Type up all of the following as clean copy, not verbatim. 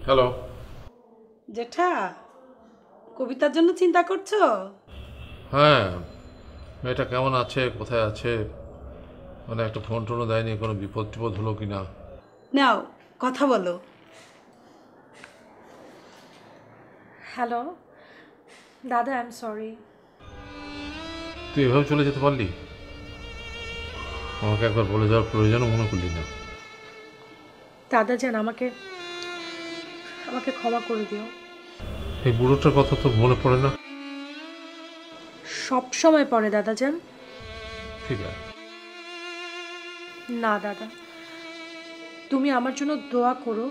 Hello. জেঠা, কবিতার জন্য চিন্তা করছো? হ্যাঁ, মেয়েটা কেমন আছে, কোথায় আছে, মানে একটা ফোন টোনও দেয়নি, কোনো বিপদ টিপদ হলো কি না। নাও, কথা বলো। হ্যালো দাদা, আই এম সরি। তুই এভাবে চলে যেতে পারলি? আমাকে একবার বলে যাওয়ার প্রয়োজনও মনে করলি না? দাদা যান, আমাকে আমাকে ক্ষমা করে দিও। এই বুড়োটার কথা তোর মনে পড়ে না? সব সময় পড়ে দাদা যান। ঠিক আছে। না দাদা, তুমি আমার জন্য দোয়া করো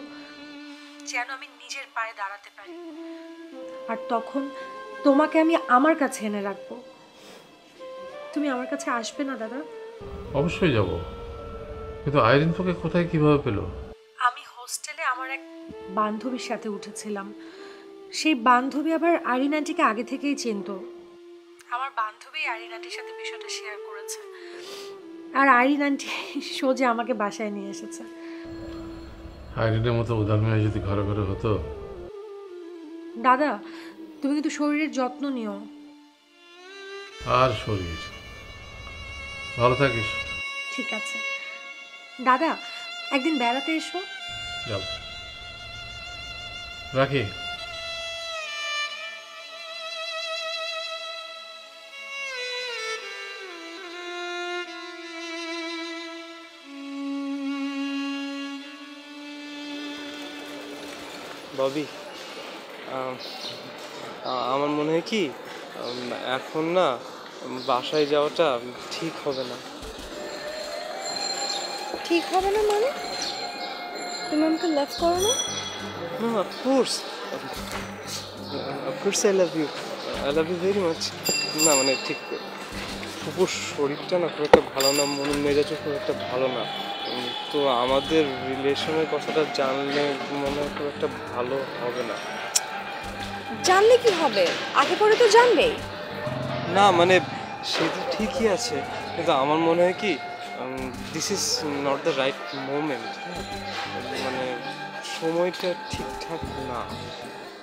যেন আমি নিজের পায়ে দাঁড়াতে পারি, আর তখন তোমাকে আমি আমার কাছে এনে রাখবো। তুমি আমার কাছে আসবে না দাদা? অবশ্যই যাব, কিন্তু আইরিন তোকে কোথায় কিভাবে পেলো? আমি হোস্টেলে আমার এক বান্ধবীর সাথে উঠেছিলাম। সেই বান্ধবী আবার আরিন আন্টিকে আগে থেকেই চিনতো। আমার বান্ধবী আরিন আন্টির সাথে বিষয়টা শেয়ার করেছে, আর আরিন আন্টি সোজা আমাকে বাসায় নিয়ে এসেছে। আইরিনের মতো উদার মেয়ে যদি ঘরে ঘরে হতো। দাদা, তুমি কিন্তু শরীরের যত্ন নিও। আর শরীর, ভালো থাকিস। ঠিক আছে দাদা, একদিন বেড়াতে এসো। যাব, রাখি। ববি, আমার মনে হয় কি এখন না বাসায় যাওয়াটা ঠিক হবে না। ঠিক হবে না মানে? তুমি আমাকে লাভ করো না? No, of course I love you very much. না মানে ঠিক শুভর শরীরটা না খুব একটা ভালো না, মনের মেজাজও খুব একটা ভালো না। তো আমাদের রিলেশনের কথাটা জানলে মনে হয় খুব একটা ভালো হবে না। জানলে কি হবে? আগে পরে তো জানবেই। না মানে সে তো ঠিকই আছে, কিন্তু আমার মনে হয় কি this is not the right moment. মানে সময়টা ঠিকঠাক না।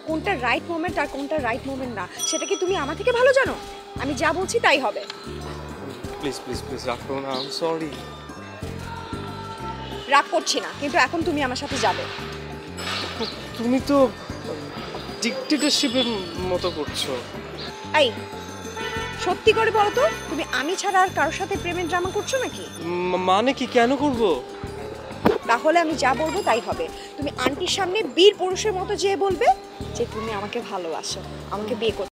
কোনটা রাইট মোমেন্ট আর কোনটা রাইট মোমেন্ট না সেটা কি তুমি আমার থেকে ভালো জানো? আমি যা বলছি তাই হবে। প্লিজ প্লিজ প্লিজ রাখো না, আই এম সরি। রাগ করছি না, কিন্তু এখন তুমি আমার সাথে যাবে। তুমি তো ডিক্টেটরশিপের মতো করছো। এই, সত্যি করে বলো তো, তুমি আমি ছাড়া আর কারোর সাথে প্রেমের ড্রামা করছো নাকি? মানে কি, কেন করবো? তাহলে আমি যা বলবো তাই হবে। তুমি আন্টির সামনে বীর পুরুষের মতো যেয়ে বলবে যে তুমি আমাকে ভালোবাসো, আমাকে বিয়ে করতে